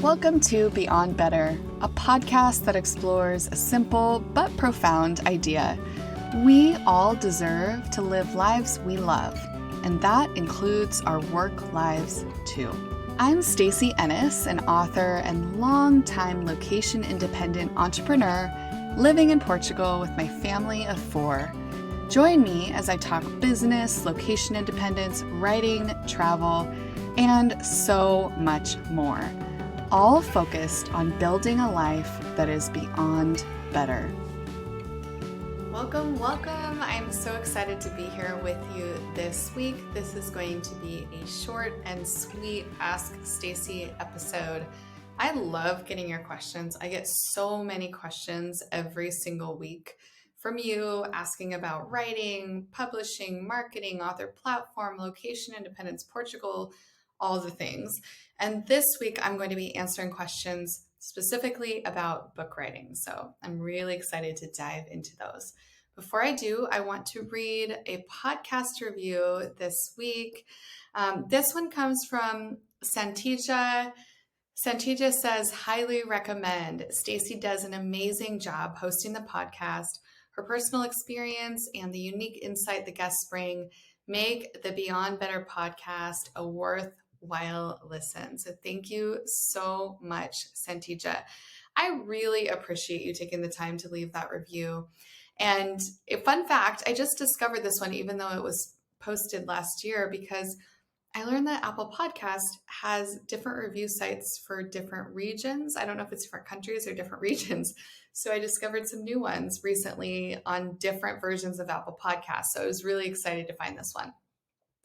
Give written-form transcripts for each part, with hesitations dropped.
Welcome to Beyond Better, a podcast that explores a simple but profound idea. We all deserve to live lives we love, and that includes our work lives too. I'm Stacy, Ennis, an author and longtime location-independent entrepreneur living in Portugal with my family of 4. Join me as I talk business, location independence, writing, travel, and so much more. All focused on building a life that is beyond better. Welcome. I'm so excited to be here with you this week. This is going to be a short and sweet Ask Stacy episode. I love getting your questions. I get so many questions every single week from you asking about writing, publishing, marketing, author platform, location independence, Portugal, all the things. And this week, I'm going to be answering questions specifically about book writing. So I'm really excited to dive into those. Before I do, I want to read a podcast review this week. This one comes from Santija. Santija says, highly recommend. Stacy does an amazing job hosting the podcast. Her personal experience and the unique insight the guests bring make the Beyond Better podcast a worthwhile listen. So thank you so much, Santija. I really appreciate you taking the time to leave that review. And a fun fact, I just discovered this one, even though it was posted last year, because I learned that Apple Podcast has different review sites for different regions. I don't know if it's different countries or different regions. So I discovered some new ones recently on different versions of Apple Podcasts. So I was really excited to find this one.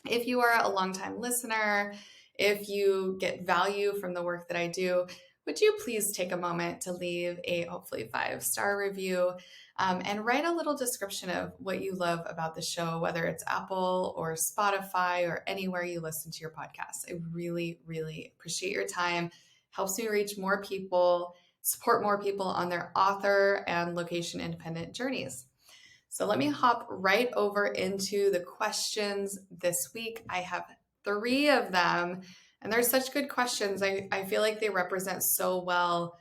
If you are a longtime listener, if you get value from the work that I do, would you please take a moment to leave a hopefully 5-star review and write a little description of what you love about the show, whether it's Apple or Spotify or anywhere you listen to your podcast. I really, really appreciate your time. Helps me reach more people, support more people on their author and location independent journeys. So let me hop right over into the questions this week. I have 3 of them, and they're such good questions. I feel like they represent so well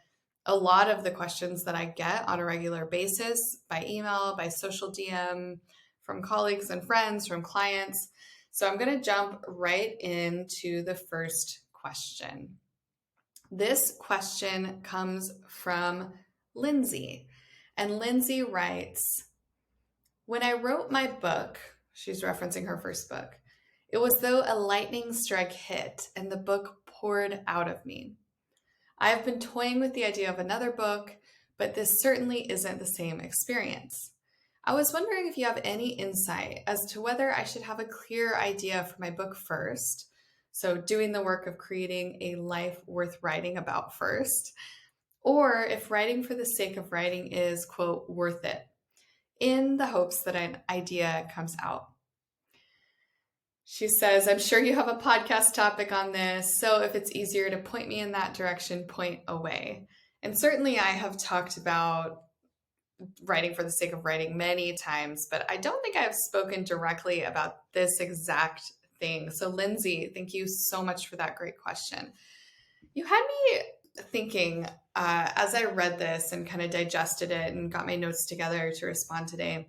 a lot of the questions that I get on a regular basis by email, by social DM, from colleagues and friends, from clients. So I'm going to jump right into the first question. This question comes from Lindsay, and Lindsay writes, when I wrote my book, she's referencing her first book, it was though a lightning strike hit and the book poured out of me. I have been toying with the idea of another book, but this certainly isn't the same experience. I was wondering if you have any insight as to whether I should have a clear idea for my book first, so doing the work of creating a life worth writing about first, or if writing for the sake of writing is, quote, worth it, in the hopes that an idea comes out. She says, I'm sure you have a podcast topic on this, so if it's easier to point me in that direction, point away. And certainly I have talked about writing for the sake of writing many times, but I don't think I have spoken directly about this exact thing. So Lindsay, thank you so much for that great question. You had me thinking as I read this and kind of digested it and got my notes together to respond today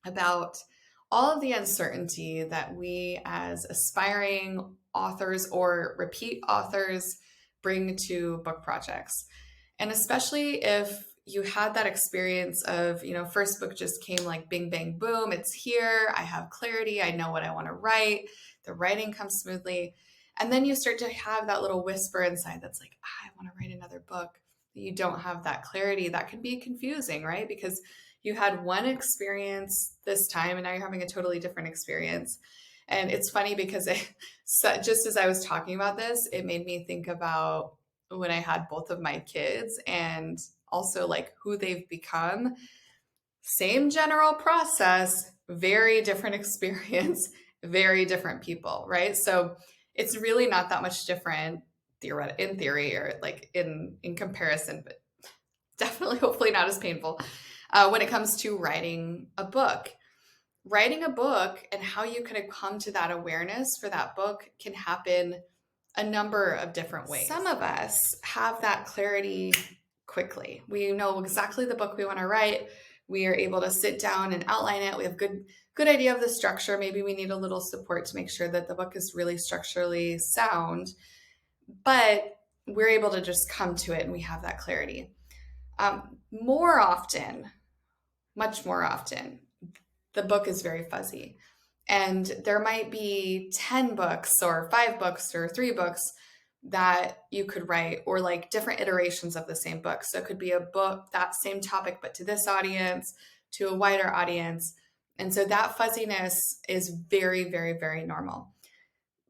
about all of the uncertainty that we as aspiring authors or repeat authors bring to book projects. And especially if you had that experience of, first book just came like bing, bang, boom, it's here, I have clarity, I know what I want to write, the writing comes smoothly. And then you start to have that little whisper inside that's like, I want to write another book. You don't have that clarity. That can be confusing, right? Because you had one experience this time and now you're having a totally different experience. And it's funny because just as I was talking about this, it made me think about when I had both of my kids and also like who they've become. Same general process, very different experience, very different people, right? So it's really not that much different in theory or like in comparison, but definitely hopefully not as painful. When it comes to writing a book and how you kind of come to that awareness for that book can happen a number of different ways. Some of us have that clarity quickly. We know exactly the book we want to write. We are able to sit down and outline it. We have good idea of the structure. Maybe we need a little support to make sure that the book is really structurally sound, but we're able to just come to it and we have that clarity. More often, much more often, the book is very fuzzy. And there might be 10 books or 5 books or 3 books that you could write, or like different iterations of the same book. So it could be a book, that same topic, but to this audience, to a wider audience. And so that fuzziness is very, very, very normal.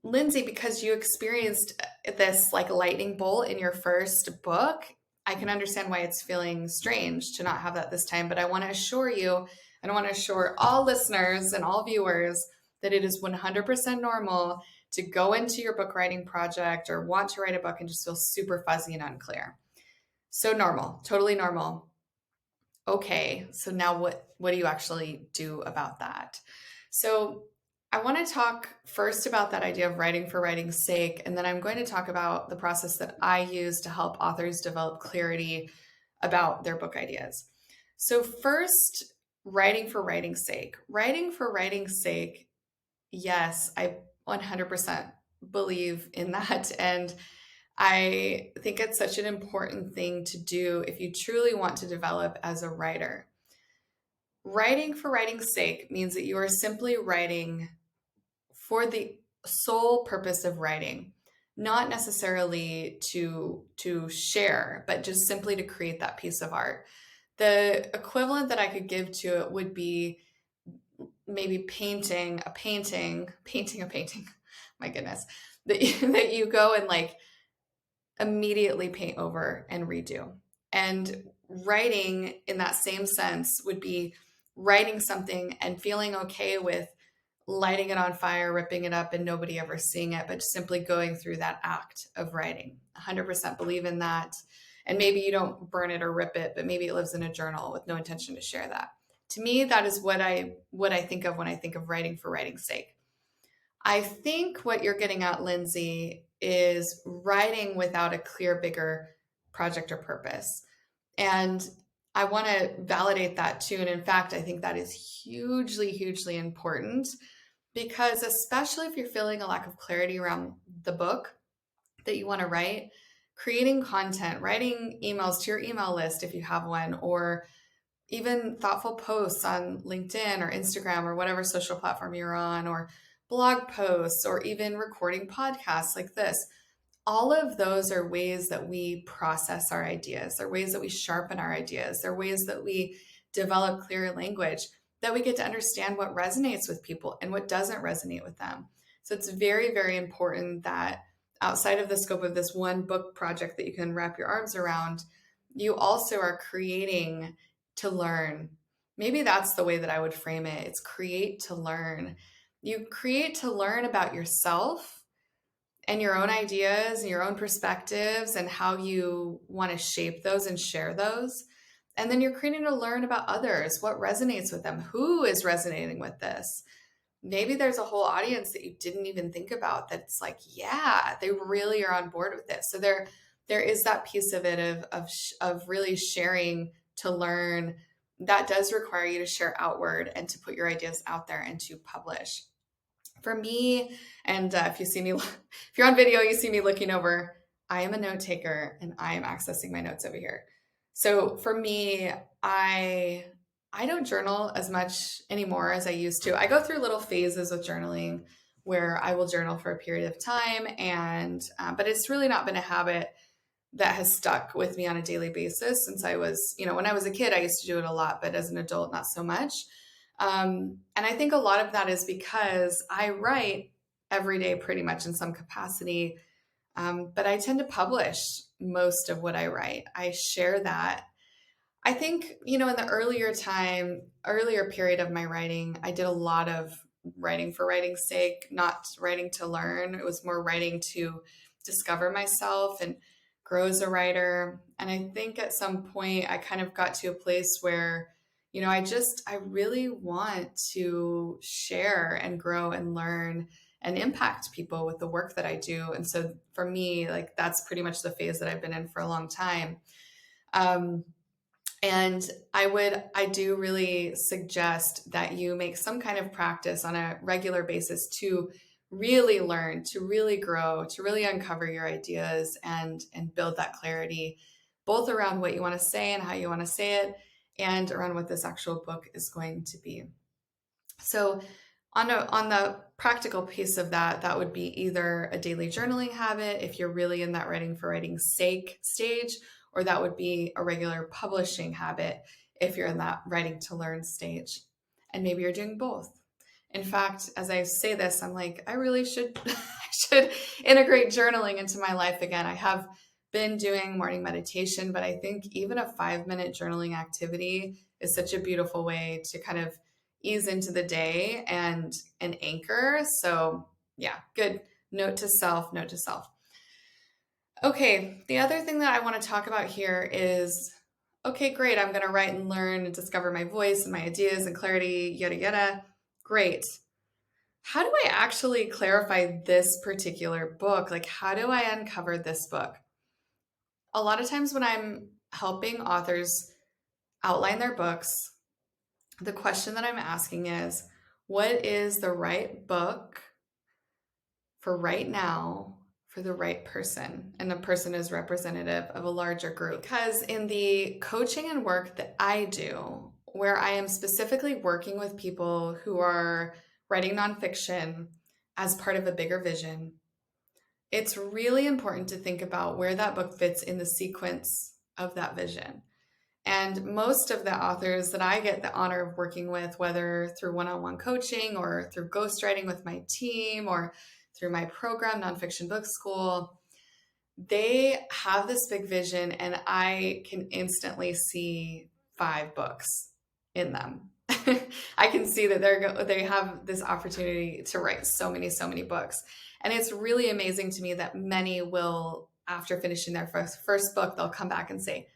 Lindsay, because you experienced this like lightning bolt in your first book, I can understand why it's feeling strange to not have that this time. But I want to assure you, and I want to assure all listeners and all viewers that it is 100% normal to go into your book writing project or want to write a book and just feel super fuzzy and unclear. So normal, totally normal. Okay, so now what do you actually do about that? So I want to talk first about that idea of writing for writing's sake, and then I'm going to talk about the process that I use to help authors develop clarity about their book ideas. So first, writing for writing's sake. Writing for writing's sake, yes, I 100% believe in that. And I think it's such an important thing to do if you truly want to develop as a writer. Writing for writing's sake means that you are simply writing for the sole purpose of writing, not necessarily to share, but just simply to create that piece of art. The equivalent that I could give to it would be maybe painting a painting. My goodness, that you go and like immediately paint over and redo. And writing in that same sense would be writing something and feeling okay with lighting it on fire, ripping it up, and nobody ever seeing it, but simply going through that act of writing. 100% believe in that. And maybe you don't burn it or rip it, but maybe it lives in a journal with no intention to share that. To me, that is what I think of when I think of writing for writing's sake. I think what you're getting at, Lindsay, is writing without a clear, bigger project or purpose. And I want to validate that too. And in fact, I think that is hugely, hugely important, because especially if you're feeling a lack of clarity around the book that you want to write, creating content, writing emails to your email list if you have one, or even thoughtful posts on LinkedIn or Instagram or whatever social platform you're on, or blog posts, or even recording podcasts like this. All of those are ways that we process our ideas. They're ways that we sharpen our ideas. They're ways that we develop clear language, that we get to understand what resonates with people and what doesn't resonate with them. So it's very, very important that outside of the scope of this one book project that you can wrap your arms around, you also are creating to learn. Maybe that's the way that I would frame it. It's create to learn. You create to learn about yourself and your own ideas and your own perspectives and how you want to shape those and share those. And then you're creating to learn about others, what resonates with them, who is resonating with this. Maybe there's a whole audience that you didn't even think about that's like, yeah, they really are on board with this. So there is that piece of it of really sharing to learn. That does require you to share outward and to put your ideas out there and to publish. For me, and if you see me, if you're on video, you see me looking over, I am a note taker and I am accessing my notes over here. So for me, I don't journal as much anymore as I used to. I go through little phases with journaling where I will journal for a period of time, and but it's really not been a habit that has stuck with me on a daily basis since I was, when I was a kid, I used to do it a lot, but as an adult, not so much. And I think a lot of that is because I write every day pretty much in some capacity, but I tend to publish most of what I write. I share that. I think, in the earlier period of my writing, I did a lot of writing for writing's sake, not writing to learn. It was more writing to discover myself and grow as a writer. And I think at some point I kind of got to a place where, I really want to share and grow and learn and impact people with the work that I do. And so for me, like that's pretty much the phase that I've been in for a long time. Um, and I do really suggest that you make some kind of practice on a regular basis to really learn, to really grow, to really uncover your ideas and build that clarity, both around what you want to say and how you want to say it, and around what this actual book is going to be. So on the practical piece of that, that would be either a daily journaling habit if you're really in that writing for writing's sake stage, or that would be a regular publishing habit if you're in that writing to learn stage. And maybe you're doing both. In fact, as I say this, I'm like, I really should I should integrate journaling into my life again. I have been doing morning meditation, but I think even a 5-minute journaling activity is such a beautiful way to kind of ease into the day and an anchor. So yeah, good. Note to self, note to self. Okay, the other thing that I want to talk about here is, okay, great. I'm going to write and learn and discover my voice and my ideas and clarity, yada, yada. Great. How do I actually clarify this particular book? Like, how do I uncover this book? A lot of times when I'm helping authors outline their books, the question that I'm asking is, what is the right book for right now for the right person? And the person is representative of a larger group. Because in the coaching and work that I do, where I am specifically working with people who are writing nonfiction as part of a bigger vision, it's really important to think about where that book fits in the sequence of that vision. And most of the authors that I get the honor of working with, whether through one-on-one coaching or through ghostwriting with my team or through my program, Nonfiction Book School, they have this big vision and I can instantly see 5 books in them. I can see that they have this opportunity to write so many books. And it's really amazing to me that many will, after finishing their first book, they'll come back and say,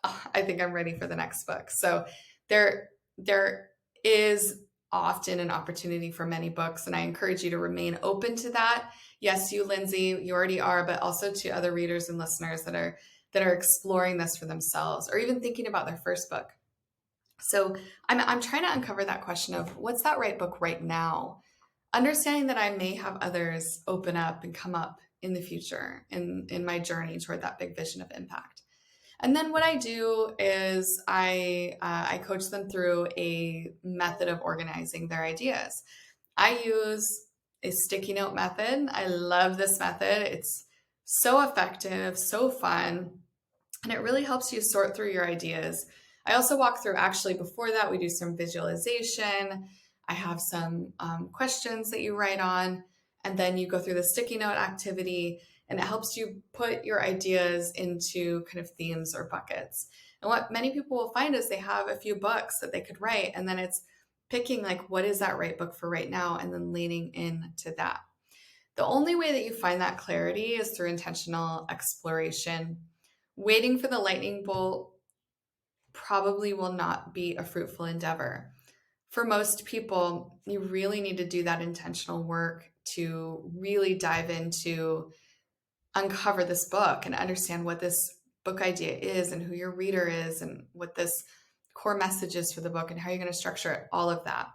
oh, I think I'm ready for the next book. So there is often an opportunity for many books, and I encourage you to remain open to that. Yes, you, Lindsay, you already are, but also to other readers and listeners that are exploring this for themselves or even thinking about their first book. So I'm trying to uncover that question of what's that right book right now, understanding that I may have others open up and come up in the future in my journey toward that big vision of impact. And then what I do is I coach them through a method of organizing their ideas. I use a sticky note method. I love this method. It's so effective, so fun, and it really helps you sort through your ideas. I also walk through, actually, before that, we do some visualization. I have some questions that you write on, and then you go through the sticky note activity, and it helps you put your ideas into kind of themes or buckets. And what many people will find is they have a few books that they could write, and then it's picking like, what is that right book for right now, and then leaning into that. The only way that you find that clarity is through intentional exploration. Waiting for the lightning bolt probably will not be a fruitful endeavor. For most people, you really need to do that intentional work to really dive into, uncover this book and understand what this book idea is and who your reader is and what this core message is for the book and how you're going to structure it, all of that.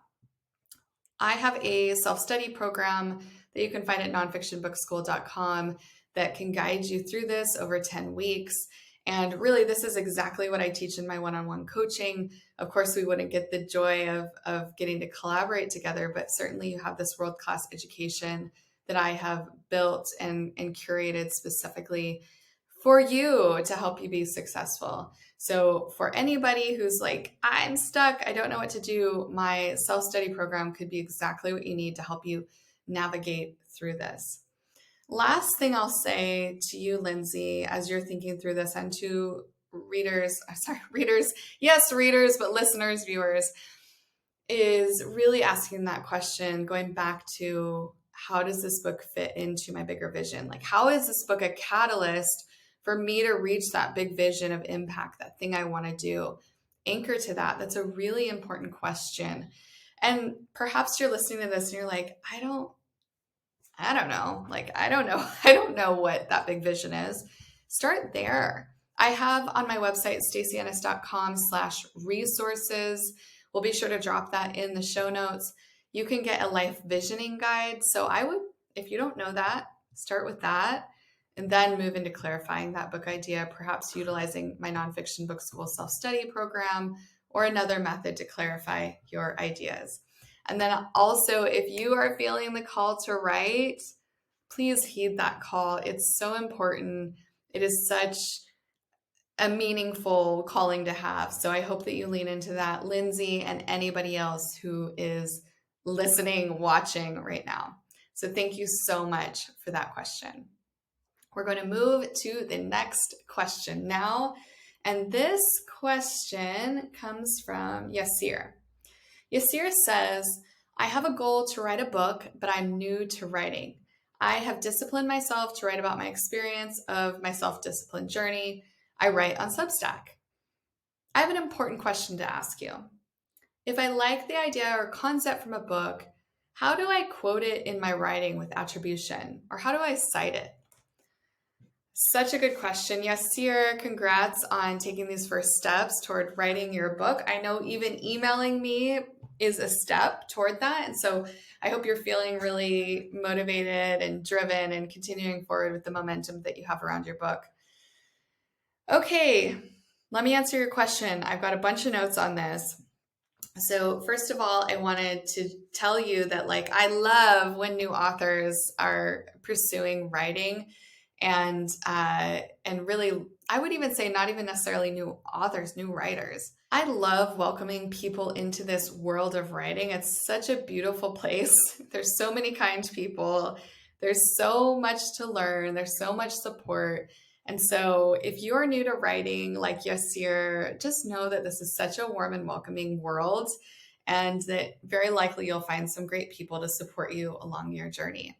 I have a self-study program that you can find at nonfictionbookschool.com that can guide you through this over 10 weeks. And really, this is exactly what I teach in my one-on-one coaching. Of course, we wouldn't get the joy of getting to collaborate together, but certainly you have this world-class education that I have built and curated specifically for you to help you be successful. So for anybody who's like, I'm stuck, I don't know what to do, my self-study program could be exactly what you need to help you navigate through this. Last thing I'll say to you, Lindsay, as you're thinking through this, and to readers, yes, readers, but listeners, viewers, is really asking that question, going back to, how does this book fit into my bigger vision? Like, how is this book a catalyst for me to reach that big vision of impact, that thing I want to do? Anchor to that. That's a really important question. And perhaps you're listening to this and you're like, I don't know. Like, I don't know. I don't know what that big vision is. Start there. I have on my website, stacyennis.com/resources. We'll be sure to drop that in the show notes. You can get a life visioning guide. So I would, if you don't know that, start with that and then move into clarifying that book idea, perhaps utilizing my nonfiction book school self-study program or another method to clarify your ideas. And then also, if you are feeling the call to write, please heed that call. It's so important. It is such a meaningful calling to have. So I hope that you lean into that, Lindsay, and anybody else who is listening, watching right now. So thank you so much for that question. We're going to move to the next question now. And this question comes from Yasir. Yasir says, I have a goal to write a book, but I'm new to writing. I have disciplined myself to write about my experience of my self-discipline journey. I write on Substack. I have an important question to ask you. If I like the idea or concept from a book, how do I quote it in my writing with attribution? Or how do I cite it? Such a good question. Yasir, congrats on taking these first steps toward writing your book. I know even emailing me is a step toward that. And so I hope you're feeling really motivated and driven and continuing forward with the momentum that you have around your book. Okay, let me answer your question. I've got a bunch of notes on this. So first of all, I wanted to tell you that I love when new authors are pursuing writing and really, I would even say not even necessarily new authors, new writers. I love welcoming people into this world of writing. It's such a beautiful place. There's so many kind people. There's so much to learn. There's so much support. And so if you're new to writing like Yasir, just know that this is such a warm and welcoming world and that very likely you'll find some great people to support you along your journey.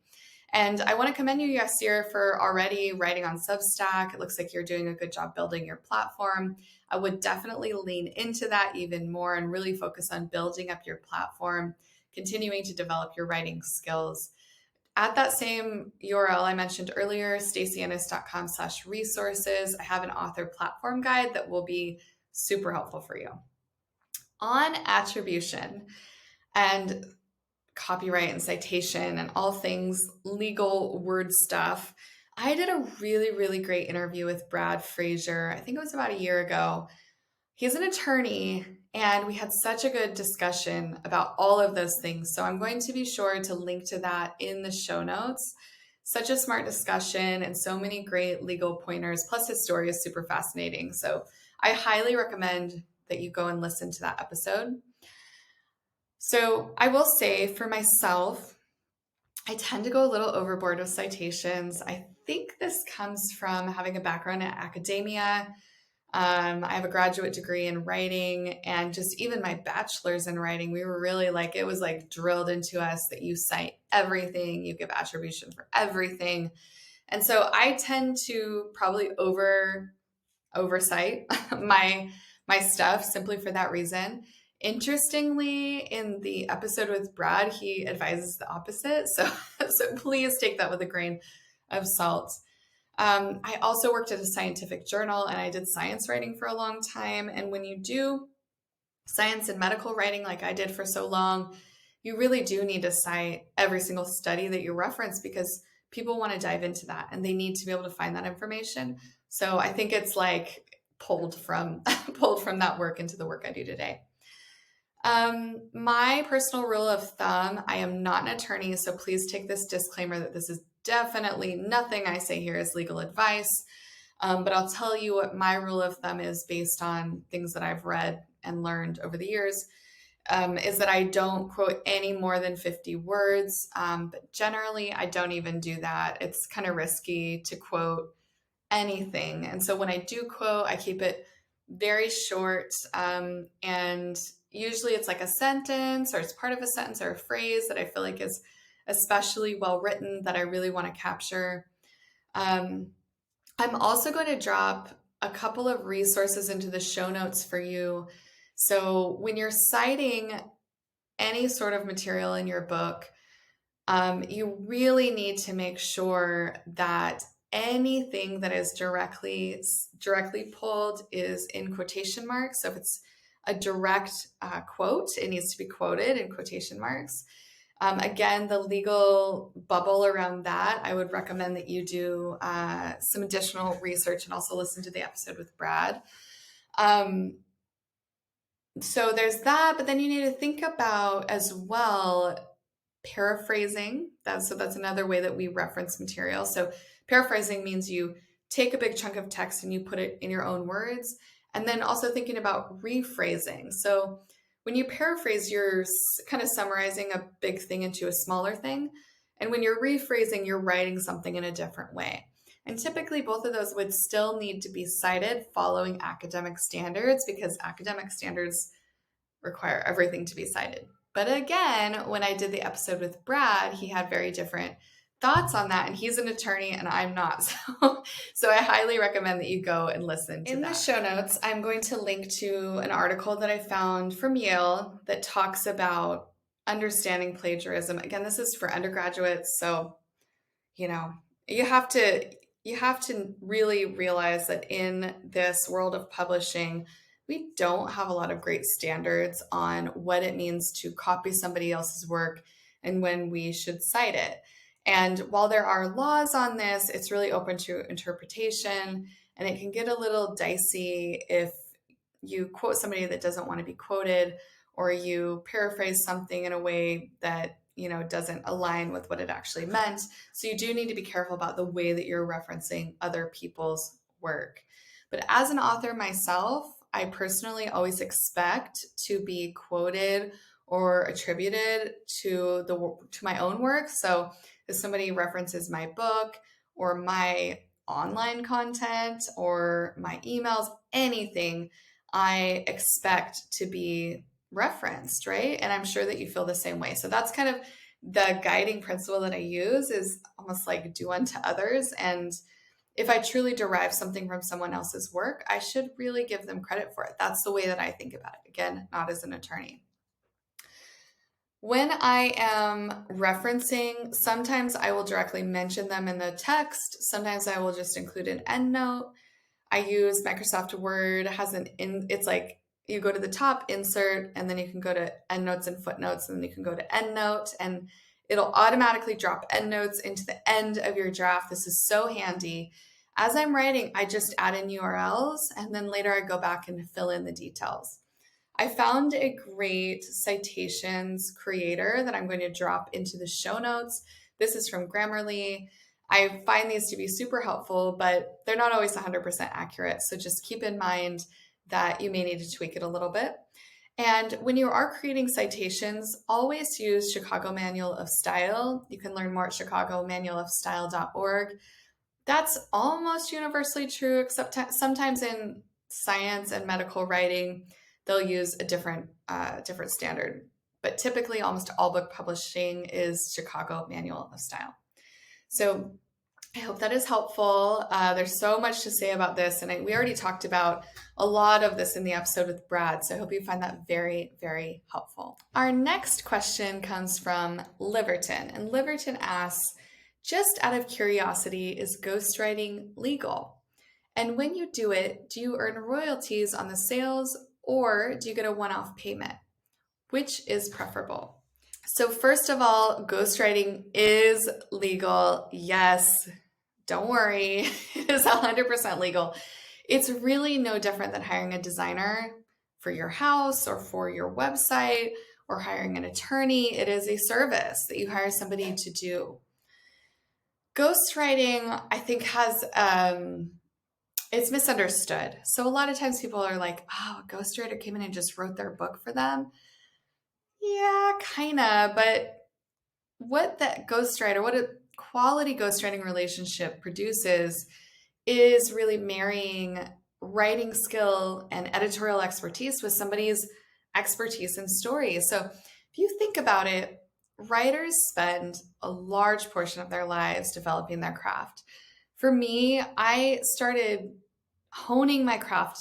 And I want to commend you, Yasir, for already writing on Substack. It looks like you're doing a good job building your platform. I would definitely lean into that even more and really focus on building up your platform, continuing to develop your writing skills. At that same URL I mentioned earlier, stacyennis.com/resources, I have an author platform guide that will be super helpful for you. On attribution and copyright and citation and all things legal word stuff, I did a really, really great interview with Brad Fraser. I think it was about a year ago. He's an attorney, and we had such a good discussion about all of those things. So I'm going to be sure to link to that in the show notes. Such a smart discussion and so many great legal pointers. Plus his story is super fascinating. So I highly recommend that you go and listen to that episode. So I will say for myself, I tend to go a little overboard with citations. I think this comes from having a background in academia. I have a graduate degree in writing, and just even my bachelor's in writing, we were really it was drilled into us that you cite everything, you give attribution for everything. And so I tend to probably oversight my stuff simply for that reason. Interestingly, in the episode with Brad, he advises the opposite. So please take that with a grain of salt. I also worked at a scientific journal and I did science writing for a long time. And when you do science and medical writing like I did for so long, you really do need to cite every single study that you reference because people want to dive into that and they need to be able to find that information. So I think it's pulled from that work into the work I do today. My personal rule of thumb, I am not an attorney, so please take this disclaimer that this is definitely nothing I say here is legal advice. But I'll tell you what my rule of thumb is based on things that I've read and learned over the years, is that I don't quote any more than 50 words. But generally, I don't even do that. It's kind of risky to quote anything. And so when I do quote, I keep it very short. And usually it's a sentence or it's part of a sentence or a phrase that I feel is especially well written that I really want to capture. I'm also going to drop a couple of resources into the show notes for you. So when you're citing any sort of material in your book, You really need to make sure that anything that is directly pulled is in quotation marks. So if it's a direct quote, it needs to be quoted in quotation marks. Again, the legal bubble around that, I would recommend that you do some additional research and also listen to the episode with Brad. So there's that, but then you need to think about as well paraphrasing. That's another way that we reference material. So paraphrasing means you take a big chunk of text and you put it in your own words, and then also thinking about rephrasing. So when you paraphrase, you're kind of summarizing a big thing into a smaller thing, and when you're rephrasing, you're writing something in a different way. And typically, both of those would still need to be cited following academic standards because academic standards require everything to be cited. But again, when I did the episode with Brad, he had very different thoughts on that, and he's an attorney and I'm not. So I highly recommend that you go and listen to that. In the show notes, I'm going to link to an article that I found from Yale that talks about understanding plagiarism. Again, this is for undergraduates, so you have to really realize that in this world of publishing, we don't have a lot of great standards on what it means to copy somebody else's work and when we should cite it. And while there are laws on this, it's really open to interpretation, and it can get a little dicey if you quote somebody that doesn't want to be quoted, or you paraphrase something in a way that doesn't align with what it actually meant. So you do need to be careful about the way that you're referencing other people's work. But as an author myself, I personally always expect to be quoted or attributed to my own work. So if somebody references my book or my online content or my emails, anything, I expect to be referenced, right? And I'm sure that you feel the same way. So that's kind of the guiding principle that I use, is almost like do unto others. And if I truly derive something from someone else's work, I should really give them credit for it. That's the way that I think about it. Again, not as an attorney. When I am referencing, sometimes I will directly mention them in the text. Sometimes I will just include an endnote. I use Microsoft Word. It's like you go to the top, insert, and then you can go to endnotes and footnotes, and then you can go to endnote, and it'll automatically drop endnotes into the end of your draft. This is so handy. As I'm writing, I just add in URLs, and then later I go back and fill in the details. I found a great citations creator that I'm going to drop into the show notes. This is from Grammarly. I find these to be super helpful, but they're not always 100% accurate. So just keep in mind that you may need to tweak it a little bit. And when you are creating citations, always use Chicago Manual of Style. You can learn more at chicagomanualofstyle.org. That's almost universally true, except sometimes in science and medical writing, they'll use a different standard. But typically, almost all book publishing is Chicago Manual of Style. So I hope that is helpful. There's so much to say about this, and we already talked about a lot of this in the episode with Brad, so I hope you find that very, very helpful. Our next question comes from Liverton, and Liverton asks, just out of curiosity, is ghostwriting legal? And when you do it, do you earn royalties on the sales, or do you get a one-off payment? Which is preferable? So first of all, ghostwriting is legal. Yes, don't worry, it is 100% legal. It's really no different than hiring a designer for your house or for your website or hiring an attorney. It is a service that you hire somebody to do. Ghostwriting, I think, has it's misunderstood. So a lot of times people are like, oh, a ghostwriter came in and just wrote their book for them. Yeah, kind of. But what a quality ghostwriting relationship produces is really marrying writing skill and editorial expertise with somebody's expertise in stories. So if you think about it, writers spend a large portion of their lives developing their craft. For me, I started honing my craft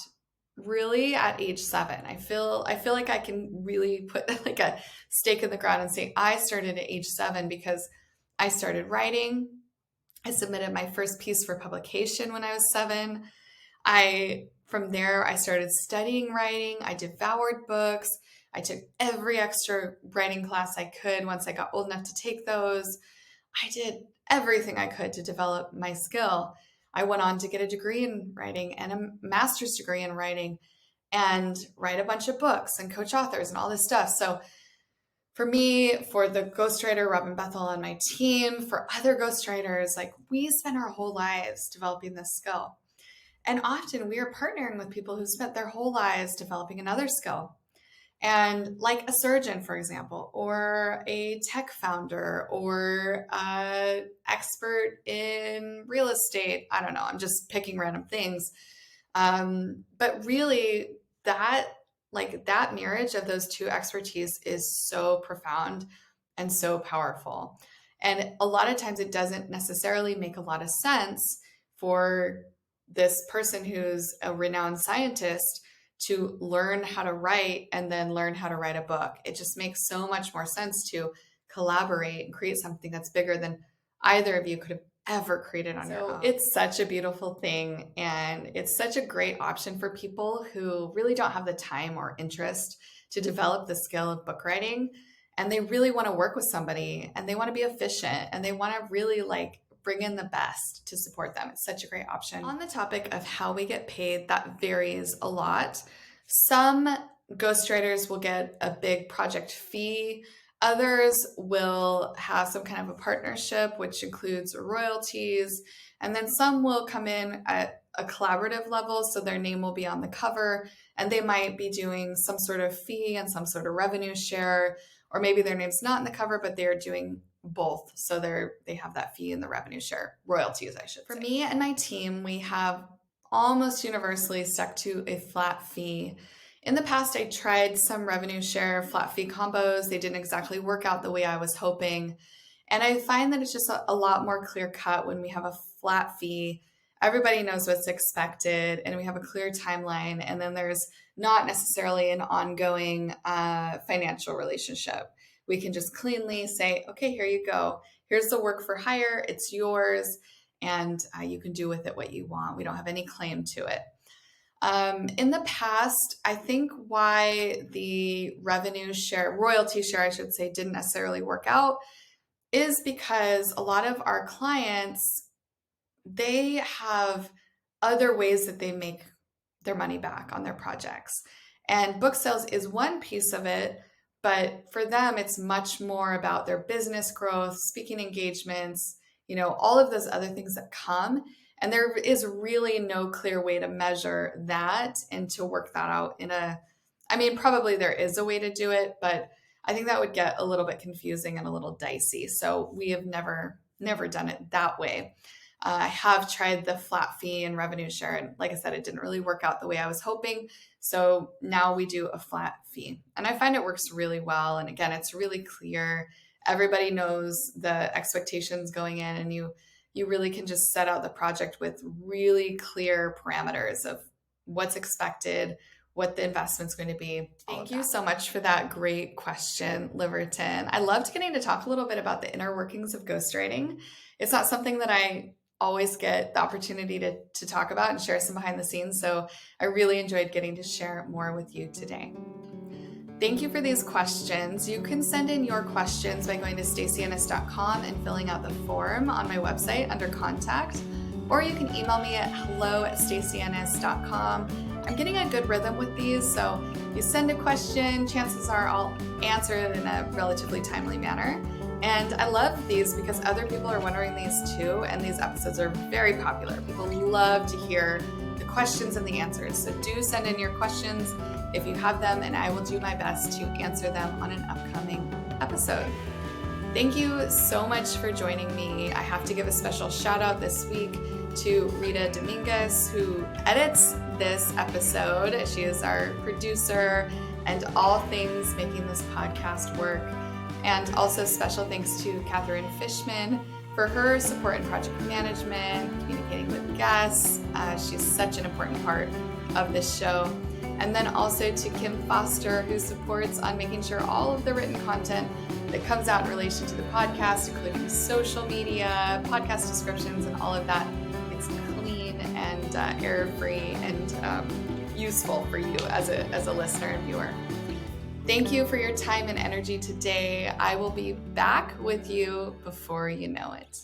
really at age 7. I feel like I can really put like a stake in the ground and say I started at age 7 because I started writing. I submitted my first piece for publication when I was 7. From there, I started studying writing. I devoured books. I took every extra writing class I could once I got old enough to take those. I did everything I could to develop my skill. I went on to get a degree in writing and a master's degree in writing and write a bunch of books and coach authors and all this stuff. So for me, for the ghostwriter, Robin Bethel on my team, for other ghostwriters, like we spend our whole lives developing this skill. And often we are partnering with people who spent their whole lives developing another skill. And like a surgeon, for example, or a tech founder, or an expert in real estate. I don't know, I'm just picking random things. But really that marriage of those two expertise is so profound and so powerful. And a lot of times it doesn't necessarily make a lot of sense for this person who's a renowned scientist to learn how to write and then learn how to write a book. It just makes so much more sense to collaborate and create something that's bigger than either of you could have ever created on your own. It's such a beautiful thing, and it's such a great option for people who really don't have the time or interest to develop the skill of book writing, and they really want to work with somebody and they want to be efficient and they want to really bring in the best to support them. It's such a great option. On the topic of how we get paid, that varies a lot. Some ghostwriters will get a big project fee. Others will have some kind of a partnership, which includes royalties. And then some will come in at a collaborative level, so their name will be on the cover, and they might be doing some sort of fee and some sort of revenue share, or maybe their name's not in the cover, but they're doing both. So they have that fee and the revenue share, royalties, I should say. For me and my team, we have almost universally stuck to a flat fee. In the past, I tried some revenue share flat fee combos. They didn't exactly work out the way I was hoping. And I find that it's just a lot more clear cut when we have a flat fee. Everybody knows what's expected and we have a clear timeline. And then there's not necessarily an ongoing financial relationship. We can just cleanly say, okay, here you go. Here's the work for hire. It's yours. And you can do with it what you want. We don't have any claim to it. In the past, I think why the royalty share, I should say, didn't necessarily work out is because a lot of our clients, they have other ways that they make their money back on their projects. And book sales is one piece of it. But for them, it's much more about their business growth, speaking engagements, all of those other things that come. And there is really no clear way to measure that and to work that out probably there is a way to do it, but I think that would get a little bit confusing and a little dicey. So we have never done it that way. I have tried the flat fee and revenue share. And like I said, it didn't really work out the way I was hoping. So now we do a flat fee. And I find it works really well. And again, it's really clear. Everybody knows the expectations going in, and you really can just set out the project with really clear parameters of what's expected, what the investment's going to be. Thank you so much for that great question, Liverton. I loved getting to talk a little bit about the inner workings of ghostwriting. It's not something that I always get the opportunity to talk about and share some behind the scenes. So I really enjoyed getting to share more with you today. Thank you for these questions. You can send in your questions by going to stacyennis.com and filling out the form on my website under contact, or you can email me at hello@stacyennis.com. I'm getting a good rhythm with these, so you send a question, chances are I'll answer it in a relatively timely manner. And I love these because other people are wondering these too, and these episodes are very popular. People love to hear the questions and the answers. So do send in your questions if you have them, and I will do my best to answer them on an upcoming episode. Thank you so much for joining me. I have to give a special shout out this week to Rita Dominguez, who edits this episode. She is our producer and all things making this podcast work. And also special thanks to Catherine Fishman for her support in project management, communicating with guests. She's such an important part of this show. And then also to Kim Foster, who supports on making sure all of the written content that comes out in relation to the podcast, including social media, podcast descriptions, and all of that. It's clean and error-free and useful for you as a listener and viewer. Thank you for your time and energy today. I will be back with you before you know it.